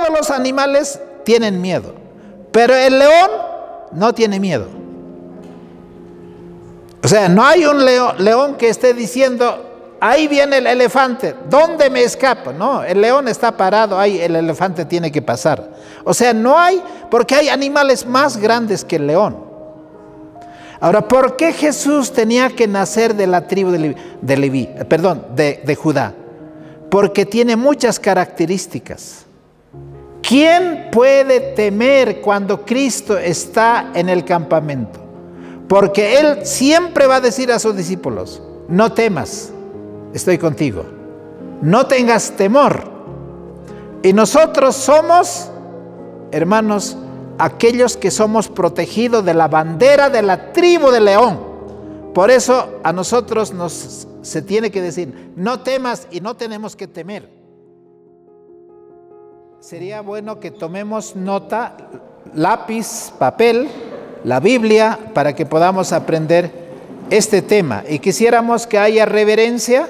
Todos los animales tienen miedo, pero el león no tiene miedo. O sea, no hay un león que esté diciendo, ahí viene el elefante, ¿dónde me escapo? No, el león está parado, ahí el elefante tiene que pasar. O sea, no hay, porque hay animales más grandes que el león. Ahora, ¿por qué Jesús tenía que nacer de la tribu de Judá? Porque tiene muchas características. ¿Quién puede temer cuando Cristo está en el campamento? Porque Él siempre va a decir a sus discípulos, no temas, estoy contigo. No tengas temor. Y nosotros somos, hermanos, aquellos que somos protegidos de la bandera de la tribu de león. Por eso a nosotros se tiene que decir, no temas, y no tenemos que temer. Sería bueno que tomemos nota, lápiz, papel, la Biblia, para que podamos aprender este tema. Y quisiéramos que haya reverencia,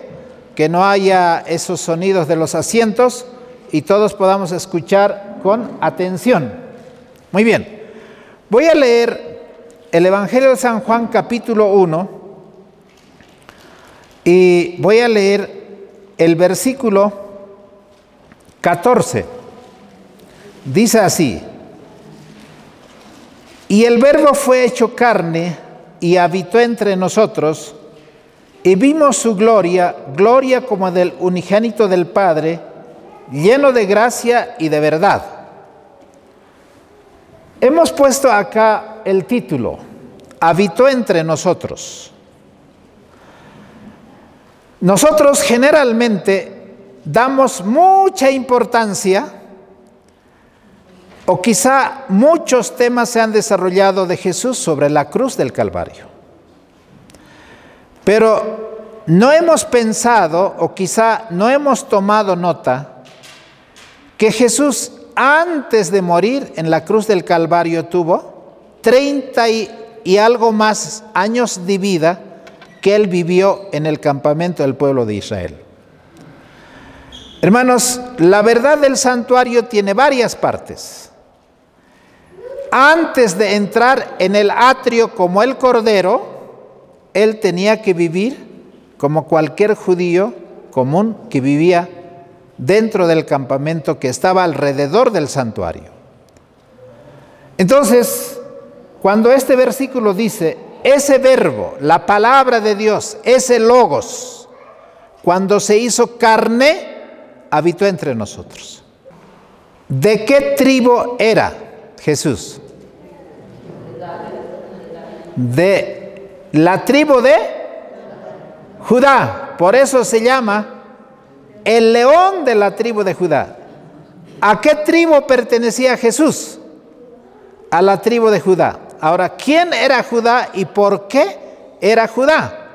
que no haya esos sonidos de los asientos y todos podamos escuchar con atención. Muy bien, voy a leer el Evangelio de San Juan capítulo 1 y voy a leer el versículo 14. Dice así: y el Verbo fue hecho carne y habitó entre nosotros, y vimos su gloria, gloria como del unigénito del Padre, lleno de gracia y de verdad. Hemos puesto acá el título, habitó entre nosotros. Nosotros generalmente damos mucha importancia, o quizá muchos temas se han desarrollado de Jesús sobre la cruz del Calvario. Pero no hemos pensado, o quizá no hemos tomado nota, que Jesús antes de morir en la cruz del Calvario tuvo 30 y algo más años de vida que Él vivió en el campamento del pueblo de Israel. Hermanos, la verdad del santuario tiene varias partes. Antes de entrar en el atrio como el Cordero, Él tenía que vivir como cualquier judío común que vivía dentro del campamento que estaba alrededor del santuario. Entonces, cuando este versículo dice, ese verbo, la palabra de Dios, ese logos, cuando se hizo carne, habitó entre nosotros. ¿De qué tribu era Jesús? De la tribu de Judá. Por eso se llama el león de la tribu de Judá. ¿A qué tribu pertenecía Jesús? A la tribu de Judá. Ahora, ¿quién era Judá y por qué era Judá?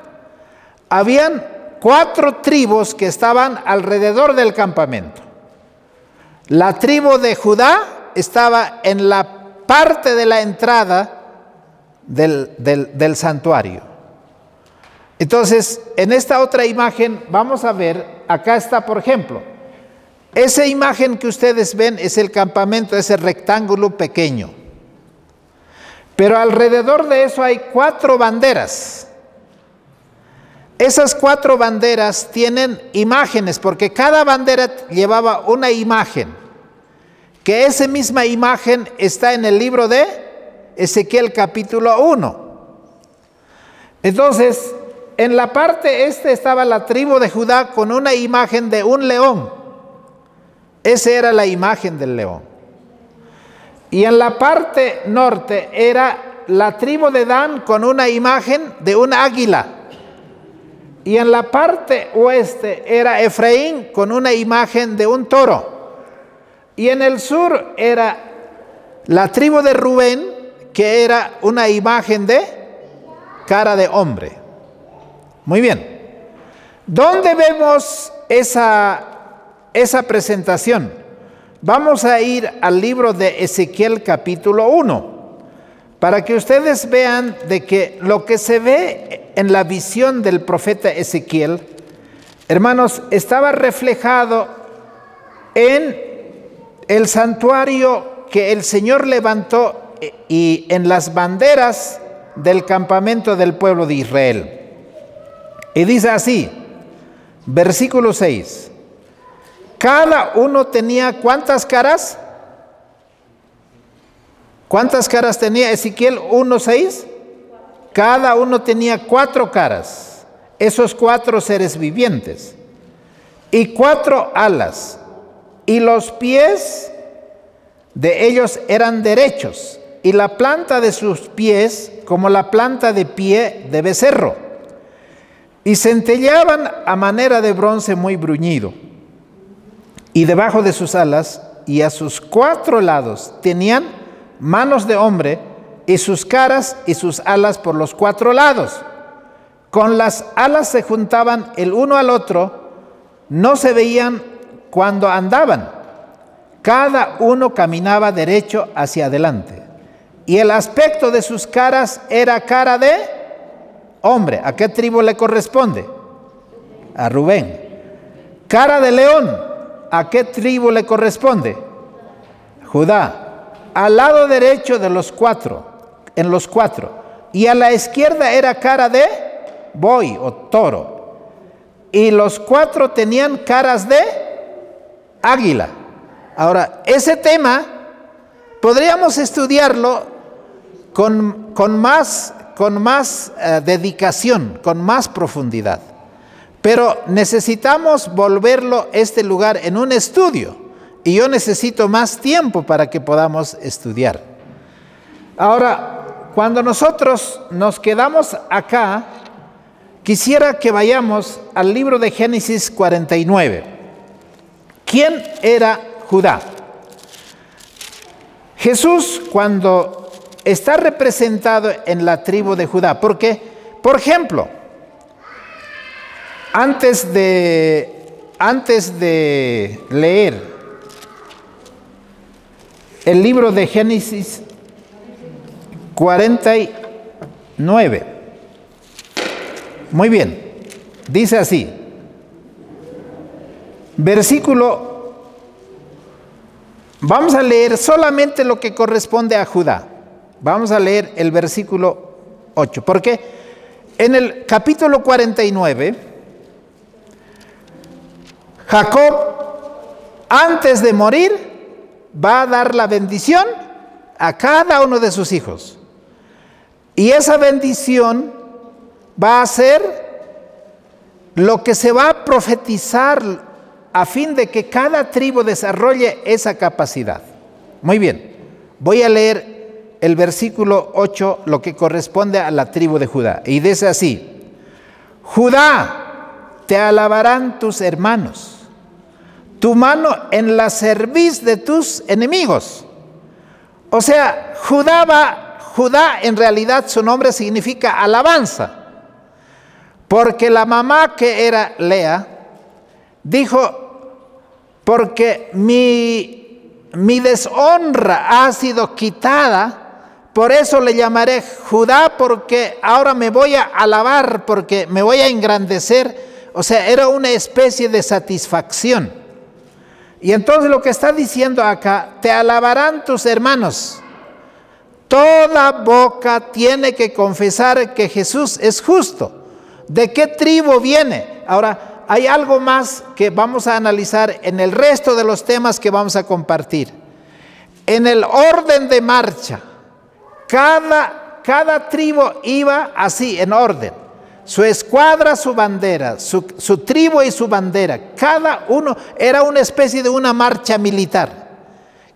Habían 4 tribus que estaban alrededor del campamento. La tribu de Judá estaba en la parte de la entrada del santuario. Entonces, en esta otra imagen vamos a ver, acá está, por ejemplo, esa imagen que ustedes ven es el campamento, ese rectángulo pequeño. Pero alrededor de eso hay 4 banderas. Esas 4 banderas tienen imágenes, porque cada bandera llevaba una imagen, que esa misma imagen está en el libro de Ezequiel capítulo 1. Entonces, en la parte este estaba la tribu de Judá con una imagen de un león. Esa era la imagen del león. Y en la parte norte era la tribu de Dan con una imagen de un águila. Y en la parte oeste era Efraín con una imagen de un toro. Y en el sur era la tribu de Rubén, que era una imagen de cara de hombre. Muy bien. ¿Dónde vemos esa presentación? Vamos a ir al libro de Ezequiel capítulo 1, para que ustedes vean de que lo que se ve en la visión del profeta Ezequiel, hermanos, estaba reflejado en el santuario que el Señor levantó y en las banderas del campamento del pueblo de Israel. Y dice así, versículo 6, cada uno tenía ¿cuántas caras? ¿Cuántas caras tenía Ezequiel 1:6? Cada uno tenía 4 caras, esos 4 seres vivientes, y 4 alas, y los pies de ellos eran derechos, y la planta de sus pies como la planta de pie de becerro, y centelleaban a manera de bronce muy bruñido, y debajo de sus alas y a sus 4 lados tenían manos de hombre, y sus caras y sus alas por los 4 lados. Con las alas se juntaban el uno al otro, no se veían cuando andaban. Cada uno caminaba derecho hacia adelante. Y el aspecto de sus caras era cara de hombre. ¿A qué tribu le corresponde? A Rubén. Cara de león. ¿A qué tribu le corresponde? Judá. Al lado derecho de los 4, en los 4, y a la izquierda era cara de buey o toro, y los 4 tenían caras de águila. Ahora, ese tema podríamos estudiarlo con más dedicación, con más profundidad, pero necesitamos volverlo este lugar en un estudio. Y yo necesito más tiempo para que podamos estudiar. Ahora, cuando nosotros nos quedamos acá, quisiera que vayamos al libro de Génesis 49. ¿Quién era Judá? Jesús, cuando está representado en la tribu de Judá, porque, por ejemplo, antes de leer el libro de Génesis 49. Muy bien, dice así, versículo, vamos a leer solamente lo que corresponde a Judá. Vamos a leer el versículo 8, porque en el capítulo 49, Jacob, antes de morir, va a dar la bendición a cada uno de sus hijos. Y esa bendición va a ser lo que se va a profetizar a fin de que cada tribu desarrolle esa capacidad. Muy bien, voy a leer el versículo 8, lo que corresponde a la tribu de Judá. Y dice así, Judá, te alabarán tus hermanos, tu mano en la cerviz de tus enemigos. O sea, Judá en realidad su nombre significa alabanza, porque la mamá, que era Lea, dijo, porque mi deshonra ha sido quitada, por eso le llamaré Judá, porque ahora me voy a alabar, porque me voy a engrandecer. O sea, era una especie de satisfacción. Y entonces lo que está diciendo acá, te alabarán tus hermanos. Toda boca tiene que confesar que Jesús es justo. ¿De qué tribu viene? Ahora, hay algo más que vamos a analizar en el resto de los temas que vamos a compartir. En el orden de marcha, cada tribu iba así, en orden. Su escuadra, su bandera, su tribu y su bandera. Cada uno era una especie de una marcha militar.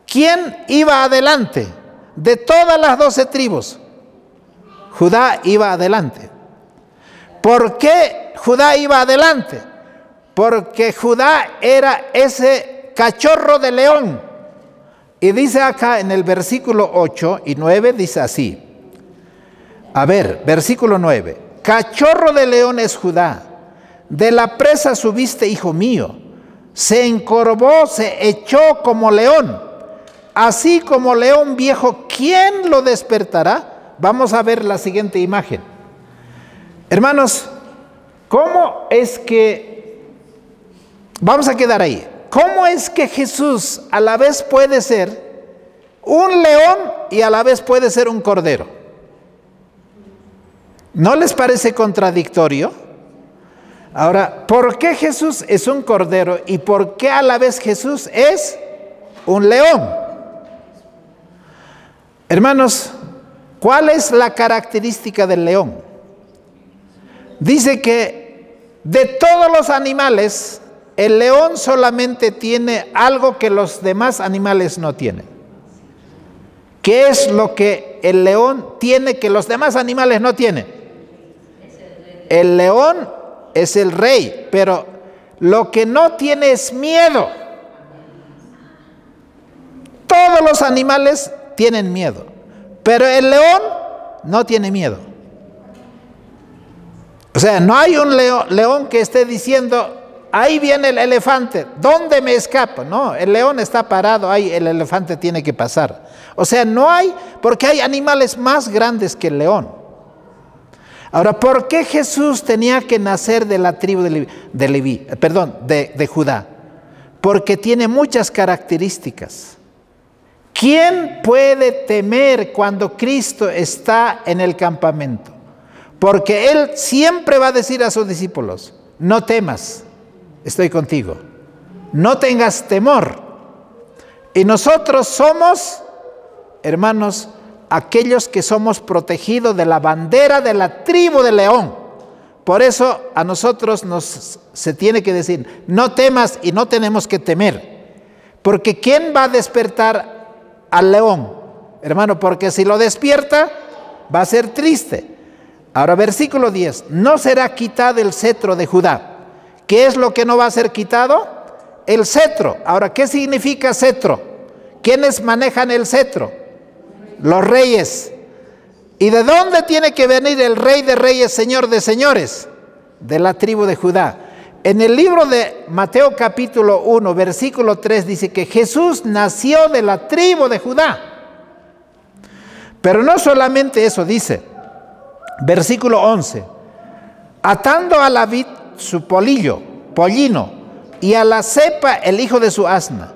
¿Quién iba adelante? De todas las 12 tribus, Judá iba adelante. ¿Por qué Judá iba adelante? Porque Judá era ese cachorro de león. Y dice acá en el versículo 8 y 9, dice así. A ver, versículo 9. Cachorro de león es Judá, de la presa subiste, hijo mío. Se encorvó, se echó como león, así como león viejo, ¿quién lo despertará? Vamos a ver la siguiente imagen. Hermanos, ¿cómo es que, vamos a quedar ahí, ¿cómo es que Jesús a la vez puede ser un león y a la vez puede ser un cordero? ¿No les parece contradictorio? Ahora, ¿por qué Jesús es un cordero y por qué a la vez Jesús es un león? Hermanos, ¿cuál es la característica del león? Dice que de todos los animales, el león solamente tiene algo que los demás animales no tienen. ¿Qué es lo que el león tiene que los demás animales no tienen? El león es el rey, pero lo que no tiene es miedo. Todos los animales tienen miedo, pero el león no tiene miedo. O sea, no hay un león que esté diciendo, ahí viene el elefante, ¿dónde me escapo? No, el león está parado, ahí el elefante tiene que pasar. O sea, no hay, porque hay animales más grandes que el león. Ahora, ¿por qué Jesús tenía que nacer de la tribu de Judá? Porque tiene muchas características. ¿Quién puede temer cuando Cristo está en el campamento? Porque Él siempre va a decir a sus discípulos, no temas, estoy contigo. No tengas temor. Y nosotros somos, hermanos, aquellos que somos protegidos de la bandera de la tribu de león. Por eso a nosotros se tiene que decir, no temas, y no tenemos que temer. Porque ¿quién va a despertar al león? Hermano, porque si lo despierta, va a ser triste. Ahora, versículo 10, no será quitado el cetro de Judá. ¿Qué es lo que no va a ser quitado? El cetro. Ahora, ¿qué significa cetro? ¿Quiénes manejan el cetro? Los reyes. ¿Y de dónde tiene que venir el rey de reyes, señor de señores? De la tribu de Judá. En el libro de Mateo capítulo 1, versículo 3 dice que Jesús nació de la tribu de Judá. Pero no solamente eso dice, versículo 11, atando a la vid su pollino, y a la cepa el hijo de su asna,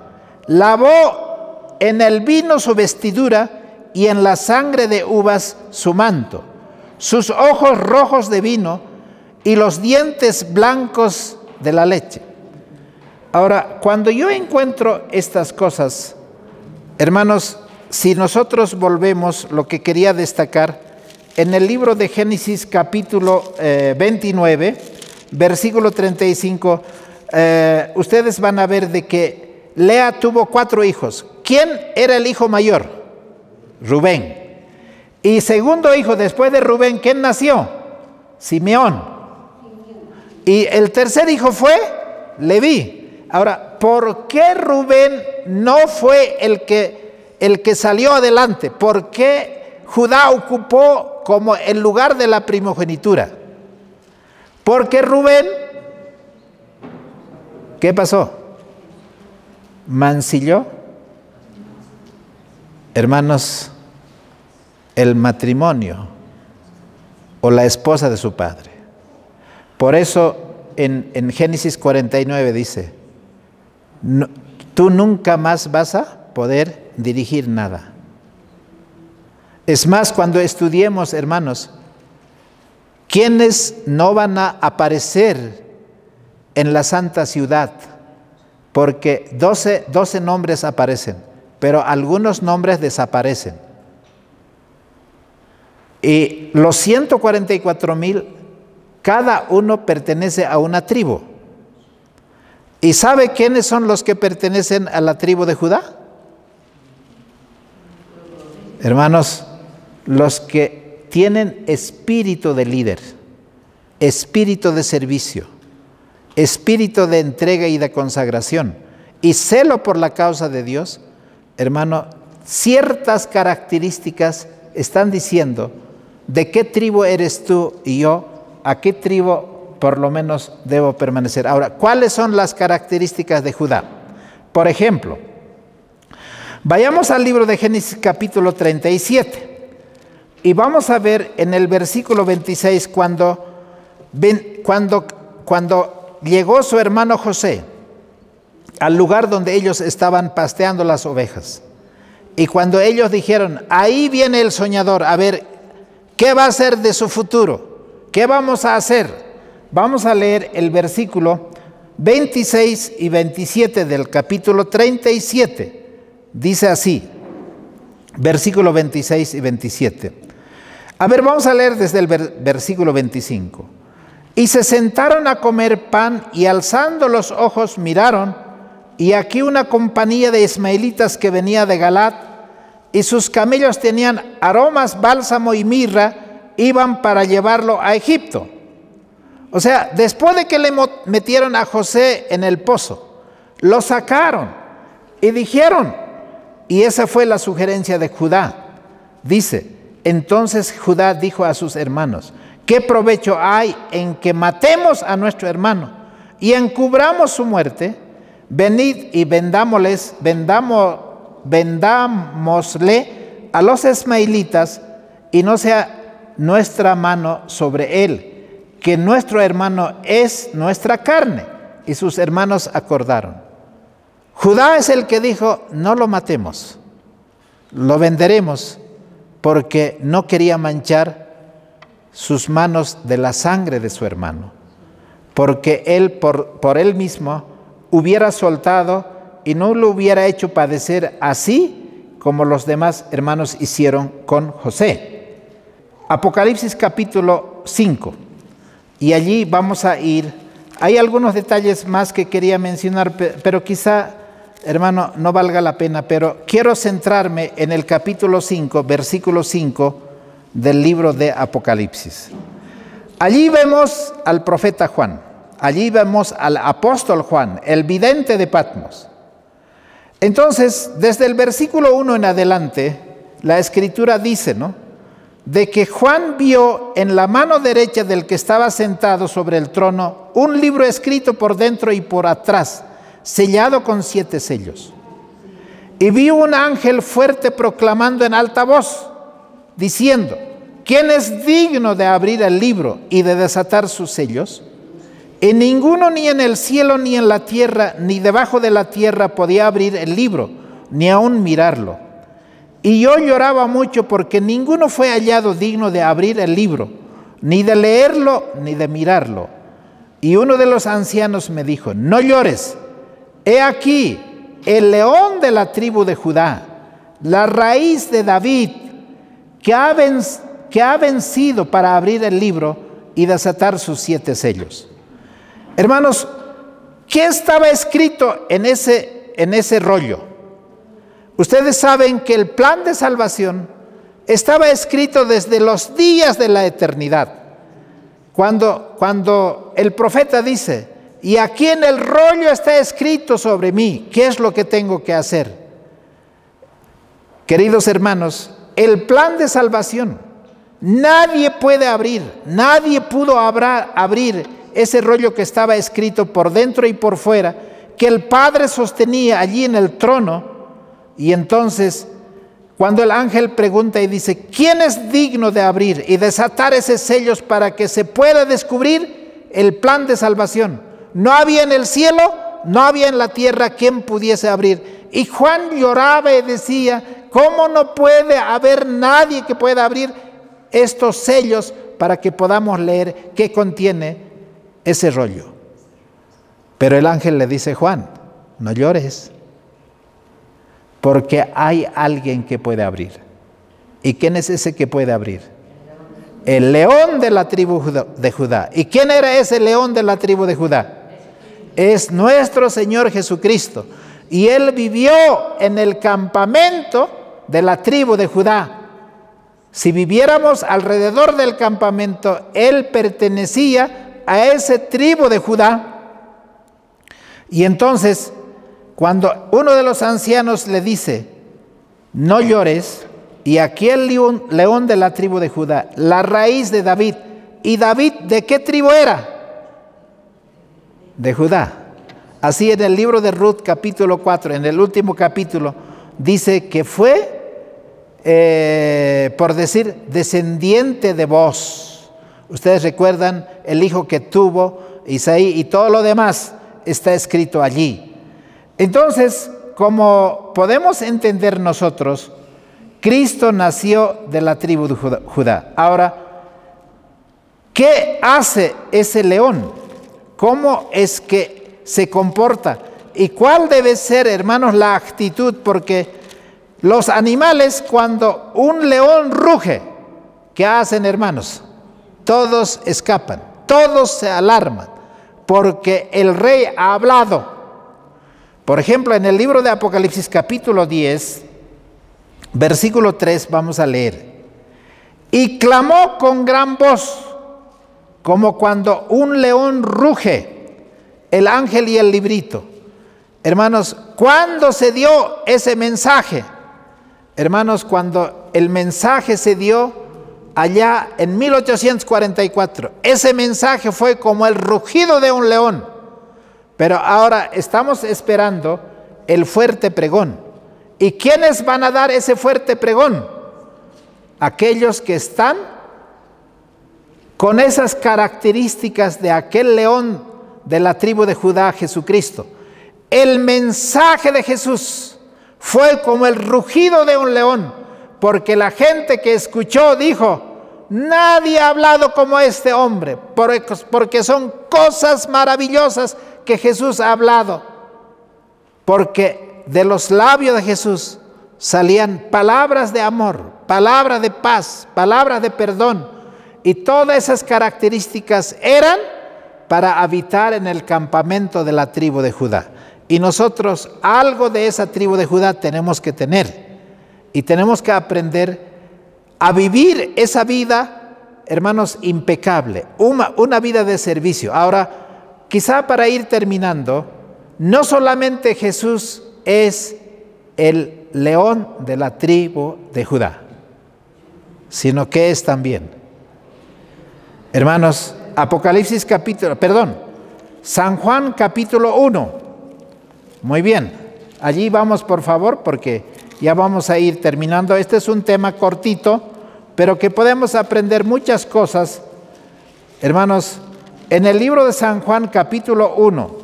lavó en el vino su vestidura, y en la sangre de uvas su manto, sus ojos rojos de vino y los dientes blancos de la leche. Ahora, cuando yo encuentro estas cosas, hermanos, si nosotros volvemos, lo que quería destacar, en el libro de Génesis capítulo 29, versículo 35, ustedes van a ver de que Lea tuvo 4 hijos. ¿Quién era el hijo mayor? Rubén. Y segundo hijo después de Rubén, ¿quién nació? Simeón. Y el tercer hijo fue Leví. Ahora, ¿por qué Rubén no fue el que salió adelante? ¿Por qué Judá ocupó como el lugar de la primogenitura? Porque Rubén, ¿qué pasó? Mancilló, hermanos, el matrimonio o la esposa de su padre. Por eso en Génesis 49 dice, no, tú nunca más vas a poder dirigir nada. Es más, cuando estudiemos, hermanos, ¿quiénes no van a aparecer en la santa ciudad? Porque 12 nombres aparecen, pero algunos nombres desaparecen. Y los 144,000, cada uno pertenece a una tribu. ¿Y sabe quiénes son los que pertenecen a la tribu de Judá? Hermanos, los que tienen espíritu de líder, espíritu de servicio, espíritu de entrega y de consagración y celo por la causa de Dios, hermano, ciertas características están diciendo de qué tribu eres tú y yo, a qué tribu por lo menos debo permanecer. Ahora, ¿cuáles son las características de Judá? Por ejemplo, vayamos al libro de Génesis capítulo 37 y vamos a ver en el versículo 26 cuando llegó su hermano José al lugar donde ellos estaban pasteando las ovejas. Y cuando ellos dijeron, ahí viene el soñador, a ver, ¿qué va a hacer de su futuro? ¿Qué vamos a hacer? Vamos a leer el versículo 26 y 27 del capítulo 37. Dice así, versículo 26 y 27. A ver, vamos a leer desde el versículo 25. Y se sentaron a comer pan y alzando los ojos miraron, y aquí una compañía de ismaelitas que venía de Galaad, y sus camellos tenían aromas, bálsamo y mirra, iban para llevarlo a Egipto. O sea, después de que le metieron a José en el pozo, lo sacaron y dijeron, y esa fue la sugerencia de Judá. Dice, entonces Judá dijo a sus hermanos, ¿qué provecho hay en que matemos a nuestro hermano y encubramos su muerte? Venid y vendámosle a los ismaelitas, y no sea nuestra mano sobre él, que nuestro hermano es nuestra carne. Y sus hermanos acordaron. Judá es el que dijo, no lo matemos, lo venderemos, porque no quería manchar sus manos de la sangre de su hermano, porque él por él mismo hubiera soltado y no lo hubiera hecho padecer así como los demás hermanos hicieron con José. Apocalipsis capítulo 5. Y allí vamos a ir. Hay algunos detalles más que quería mencionar, pero quizá, hermano, no valga la pena, pero quiero centrarme en el capítulo 5, versículo 5 del libro de Apocalipsis. Allí vemos al profeta Juan, allí vemos al apóstol Juan, el vidente de Patmos. Entonces, desde el versículo 1 en adelante, la Escritura dice, ¿no?, de que Juan vio en la mano derecha del que estaba sentado sobre el trono un libro escrito por dentro y por atrás, sellado con 7 sellos. Y vio un ángel fuerte proclamando en alta voz, diciendo, ¿quién es digno de abrir el libro y de desatar sus sellos? Y ninguno, ni en el cielo, ni en la tierra, ni debajo de la tierra podía abrir el libro, ni aun mirarlo. Y yo lloraba mucho porque ninguno fue hallado digno de abrir el libro, ni de leerlo, ni de mirarlo. Y uno de los ancianos me dijo, no llores, he aquí el león de la tribu de Judá, la raíz de David, que ha vencido para abrir el libro y desatar sus 7 sellos. Hermanos, ¿qué estaba escrito en ese rollo? Ustedes saben que el plan de salvación estaba escrito desde los días de la eternidad. Cuando el profeta dice, y aquí en el rollo está escrito sobre mí, ¿qué es lo que tengo que hacer? Queridos hermanos, el plan de salvación, nadie puede abrir, nadie pudo abrir ese rollo que estaba escrito por dentro y por fuera, que el Padre sostenía allí en el trono. Y entonces, cuando el ángel pregunta y dice, ¿quién es digno de abrir y desatar esos sellos para que se pueda descubrir el plan de salvación? No había en el cielo, no había en la tierra quien pudiese abrir. Y Juan lloraba y decía, ¿cómo no puede haber nadie que pueda abrir estos sellos para que podamos leer qué contiene ese rollo? Pero el ángel le dice, Juan, no llores, porque hay alguien que puede abrir. ¿Y quién es ese que puede abrir? El león de la tribu de Judá. ¿Y quién era ese león de la tribu de Judá? Es nuestro Señor Jesucristo. Y Él vivió en el campamento de la tribu de Judá. Si viviéramos alrededor del campamento, Él pertenecía a esa tribu de Judá. Y entonces, cuando uno de los ancianos le dice, no llores, y aquí el león de la tribu de Judá, la raíz de David. ¿Y David de qué tribu era? De Judá. Así en el libro de Ruth capítulo 4, en el último capítulo, dice que fue, por decir, descendiente de Booz. Ustedes recuerdan el hijo que tuvo Isaí y todo lo demás está escrito allí. Entonces, como podemos entender nosotros, Cristo nació de la tribu de Judá. Ahora, ¿qué hace ese león? ¿Cómo es que se comporta? ¿Y cuál debe ser, hermanos, la actitud? Porque los animales, cuando un león ruge, ¿qué hacen, hermanos? Todos escapan, todos se alarman, porque el rey ha hablado. Por ejemplo, en el libro de Apocalipsis capítulo 10, versículo 3, vamos a leer. Y clamó con gran voz, como cuando un león ruge, el ángel y el librito. Hermanos, ¿cuándo se dio ese mensaje? Hermanos, cuando el mensaje se dio allá en 1844, ese mensaje fue como el rugido de un león. Pero ahora estamos esperando el fuerte pregón. ¿Y quiénes van a dar ese fuerte pregón? Aquellos que están con esas características de aquel león de la tribu de Judá, Jesucristo. El mensaje de Jesús fue como el rugido de un león, porque la gente que escuchó dijo: nadie ha hablado como este hombre, porque son cosas maravillosas que Jesús ha hablado, porque de los labios de Jesús salían palabras de amor, palabras de paz, palabras de perdón, y todas esas características eran para habitar en el campamento de la tribu de Judá. Y nosotros algo de esa tribu de Judá tenemos que tener, y tenemos que aprender a vivir esa vida, hermanos, impecable, una vida de servicio. Ahora, quizá para ir terminando, no solamente Jesús es el león de la tribu de Judá, sino que es también, hermanos, San Juan capítulo 1. Muy bien, allí vamos por favor, porque ya vamos a ir terminando. Este es un tema cortito, pero que podemos aprender muchas cosas, hermanos. En el libro de San Juan capítulo 1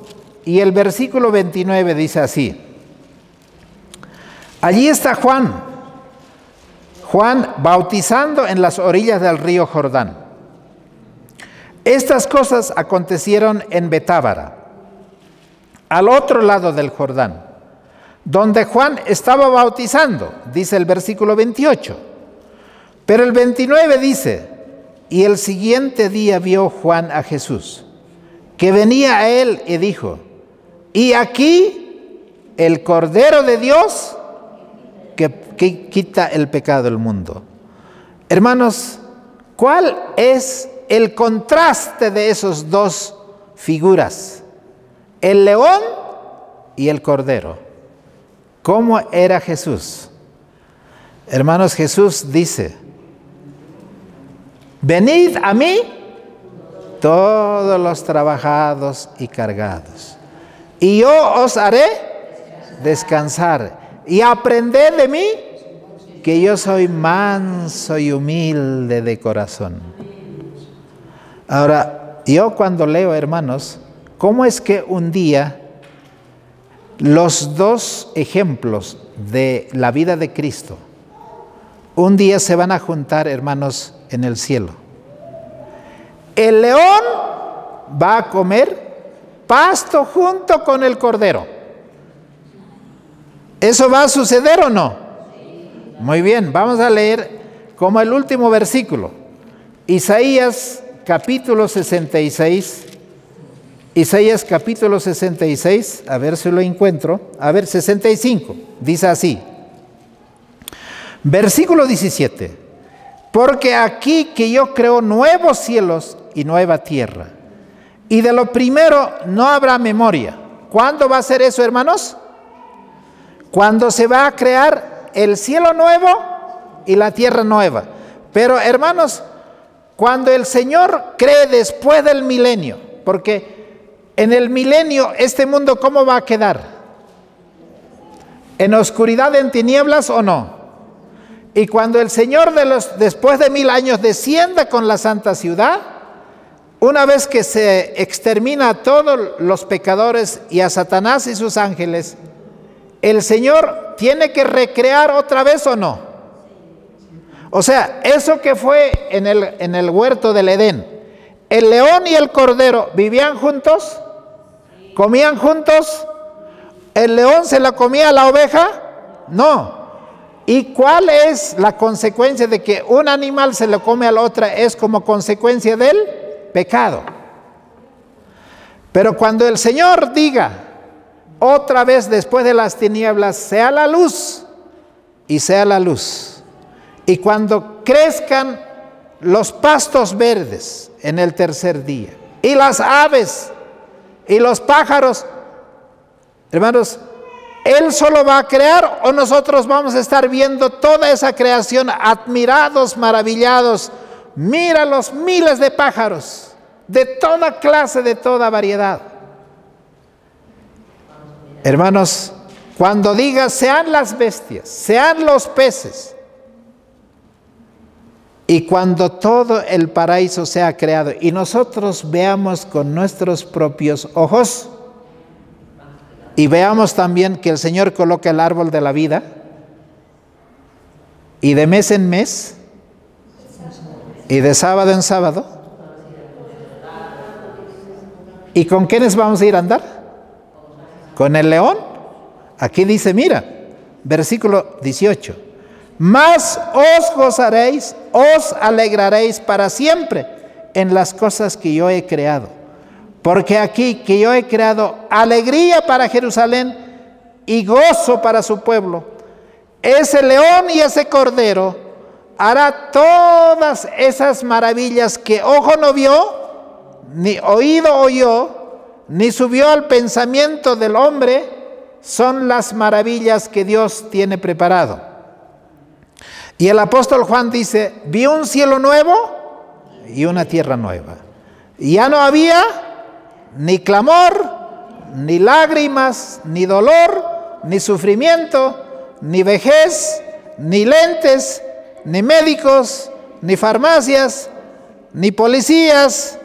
y el versículo 29 dice así. Allí está Juan bautizando en las orillas del río Jordán. Estas cosas acontecieron en Betábara, al otro lado del Jordán, donde Juan estaba bautizando, dice el versículo 28. Pero el 29 dice: y el siguiente día vio Juan a Jesús, que venía a él, y dijo: y aquí el Cordero de Dios que quita el pecado del mundo. Hermanos, ¿cuál es el contraste de esos dos figuras? El león y el cordero. ¿Cómo era Jesús? Hermanos, Jesús dice: venid a mí todos los trabajados y cargados, y yo os haré descansar, y aprended de mí, que yo soy manso y humilde de corazón. Ahora, yo cuando leo, hermanos, ¿cómo es que un día los dos ejemplos de la vida de Cristo, un día se van a juntar, hermanos, en el cielo? El león va a comer pasto junto con el cordero. ¿Eso va a suceder o no? Muy bien, vamos a leer como el último versículo. Isaías capítulo 66. Isaías capítulo 66, a ver si lo encuentro. 65, dice así. Versículo 17. Porque aquí que yo creo nuevos cielos y nueva tierra, y de lo primero no habrá memoria. ¿Cuándo va a ser eso, hermanos? Cuando se va a crear el cielo nuevo y la tierra nueva. Pero, hermanos, cuando el Señor cree después del milenio, porque en el milenio este mundo ¿cómo va a quedar? ¿En oscuridad, en tinieblas o no? Y cuando el Señor después de 1000 años descienda con la santa ciudad, una vez que se extermina a todos los pecadores y a Satanás y sus ángeles, ¿el Señor tiene que recrear otra vez o no? O sea, eso que fue en el huerto del Edén, ¿el león y el cordero vivían juntos? ¿Comían juntos? ¿El león se la comía a la oveja? No. ¿Y cuál es la consecuencia de que un animal se lo come al otro? Es como consecuencia del pecado. Pero cuando el Señor diga otra vez después de las tinieblas, sea la luz, y sea la luz. Y cuando crezcan los pastos verdes en el tercer día, y las aves, y los pájaros, hermanos, ¿Él solo va a crear o nosotros vamos a estar viendo toda esa creación, admirados, maravillados? Mira los miles de pájaros, de toda clase, de toda variedad. Hermanos, cuando diga sean las bestias, sean los peces, y cuando todo el paraíso sea creado y nosotros veamos con nuestros propios ojos, y veamos también que el Señor coloca el árbol de la vida, y de mes en mes, y de sábado en sábado, ¿y con quiénes vamos a ir a andar? ¿Con el león? Aquí dice, mira, versículo 18, más os gozaréis, os alegraréis para siempre en las cosas que yo he creado. Porque aquí que yo he creado alegría para Jerusalén y gozo para su pueblo. Ese león y ese cordero hará todas esas maravillas que ojo no vio, ni oído oyó, ni subió al pensamiento del hombre. Son las maravillas que Dios tiene preparado. Y el apóstol Juan dice, vi un cielo nuevo y una tierra nueva. Y ya no había ni clamor, ni lágrimas, ni dolor, ni sufrimiento, ni vejez, ni lentes, ni médicos, ni farmacias, ni policías.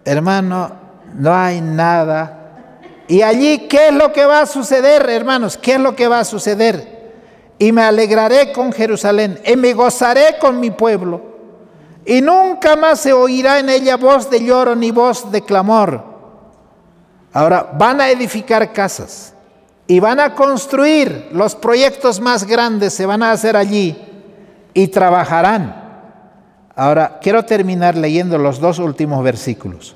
Hermano, no hay nada. Y allí, ¿qué es lo que va a suceder, hermanos? ¿Qué es lo que va a suceder? Y me alegraré con Jerusalén, y me gozaré con mi pueblo. Y nunca más se oirá en ella voz de lloro ni voz de clamor. Ahora, van a edificar casas y van a construir los proyectos más grandes, se van a hacer allí y trabajarán. Ahora, quiero terminar leyendo los dos últimos versículos.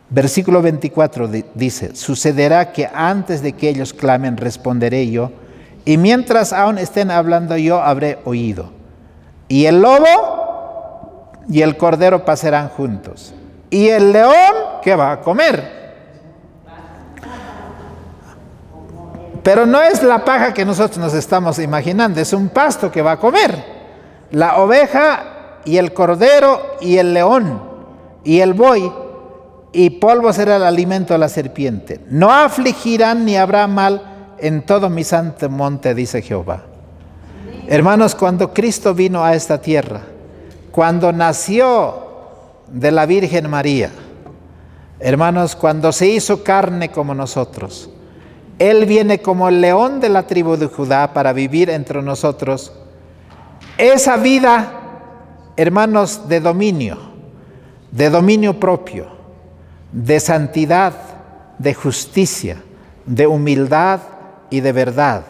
Versículo 24 dice, sucederá que antes de que ellos clamen, responderé yo, y mientras aún estén hablando yo, habré oído. Y el lobo y el cordero pasarán juntos. Y el león, ¿qué va a comer? Pero no es la paja que nosotros nos estamos imaginando, es un pasto que va a comer. La oveja y el cordero y el león y el buey, y polvo será el alimento de la serpiente. No afligirán ni habrá mal en todo mi santo monte, dice Jehová. Hermanos, cuando Cristo vino a esta tierra, cuando nació de la Virgen María, hermanos, cuando se hizo carne como nosotros, Él viene como el león de la tribu de Judá para vivir entre nosotros. Esa vida, hermanos, de dominio propio, de santidad, de justicia, de humildad y de verdad.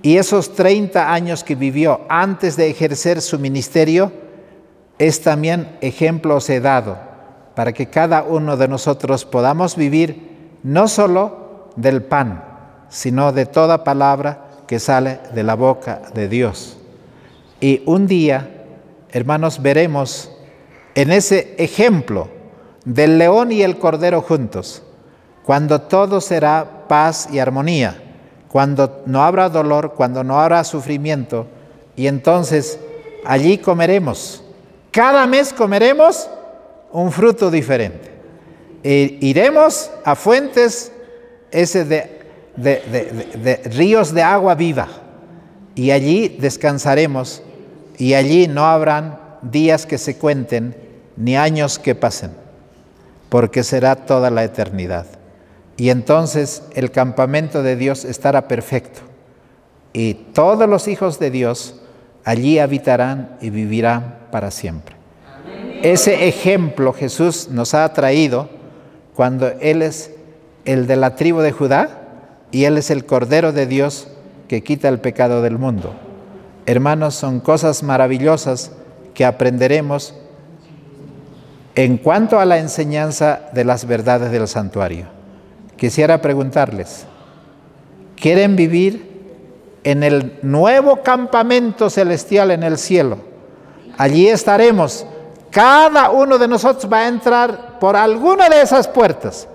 Y esos 30 años que vivió antes de ejercer su ministerio, es también ejemplo os he dado, para que cada uno de nosotros podamos vivir no solo del pan, sino de toda palabra que sale de la boca de Dios. Y un día, hermanos, veremos en ese ejemplo del león y el cordero juntos, cuando todo será paz y armonía, cuando no habrá dolor, cuando no habrá sufrimiento, y entonces allí comeremos. Cada mes comeremos un fruto diferente. E iremos a fuentes de ríos de agua viva, y allí descansaremos, y allí no habrán días que se cuenten, ni años que pasen, porque será toda la eternidad. y entonces el campamento de Dios estará perfecto. Y todos los hijos de Dios allí habitarán y vivirán para siempre. Ese ejemplo Jesús nos ha traído cuando Él es el de la tribu de Judá y Él es el Cordero de Dios que quita el pecado del mundo. Hermanos, son cosas maravillosas que aprenderemos en cuanto a la enseñanza de las verdades del santuario. Quisiera preguntarles, ¿quieren vivir en el nuevo campamento celestial en el cielo? Allí estaremos. Cada uno de nosotros va a entrar por alguna de esas puertas.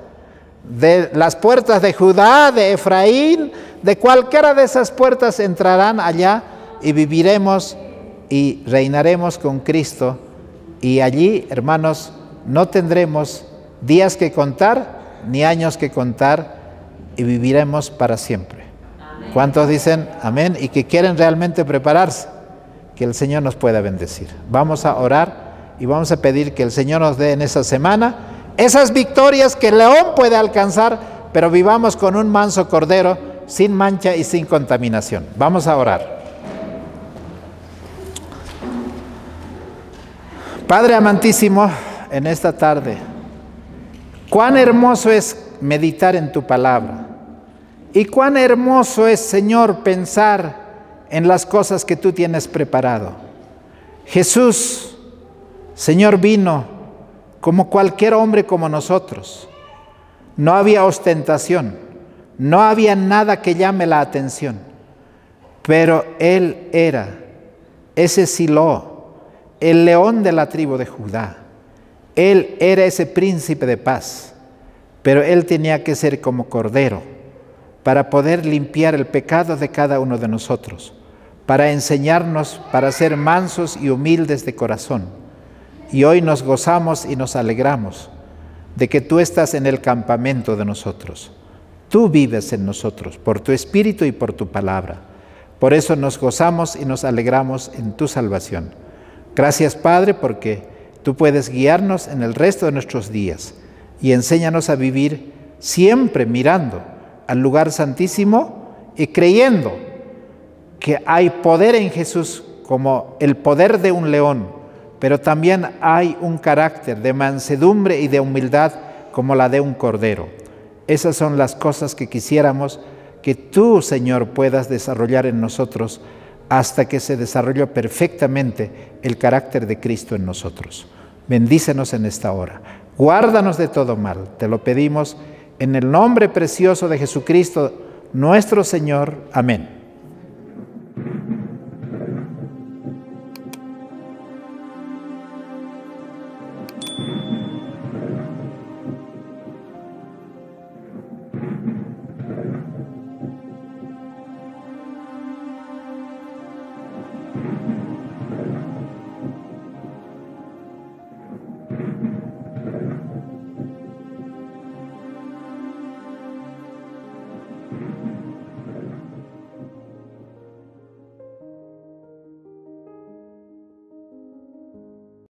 De las puertas de Judá, de Efraín, de cualquiera de esas puertas entrarán allá y viviremos y reinaremos con Cristo. Y allí, hermanos, no tendremos días que contar, ni años que contar, y viviremos para siempre. ¿Cuántos dicen amén? Y que quieren realmente prepararse, que el Señor nos pueda bendecir. Vamos a orar y vamos a pedir que el Señor nos dé en esa semana esas victorias que el león puede alcanzar, pero vivamos con un manso cordero, sin mancha y sin contaminación. Vamos a orar. Padre amantísimo, en esta tarde, cuán hermoso es meditar en tu palabra. Y cuán hermoso es, Señor, pensar en las cosas que tú tienes preparado. Jesús, Señor, vino como cualquier hombre como nosotros. No había ostentación, no había nada que llame la atención, pero Él era ese Silo, el león de la tribu de Judá. Él era ese príncipe de paz, pero Él tenía que ser como cordero para poder limpiar el pecado de cada uno de nosotros, para enseñarnos, para ser mansos y humildes de corazón. Y hoy nos gozamos y nos alegramos de que tú estás en el campamento de nosotros. Tú vives en nosotros por tu Espíritu y por tu palabra. Por eso nos gozamos y nos alegramos en tu salvación. Gracias, Padre, porque tú puedes guiarnos en el resto de nuestros días y enséñanos a vivir siempre mirando al lugar santísimo y creyendo que hay poder en Jesús como el poder de un león, pero también hay un carácter de mansedumbre y de humildad como la de un cordero. Esas son las cosas que quisiéramos que tú, Señor, puedas desarrollar en nosotros hasta que se desarrolle perfectamente el carácter de Cristo en nosotros. Bendícenos en esta hora. Guárdanos de todo mal. Te lo pedimos en el nombre precioso de Jesucristo, nuestro Señor. Amén.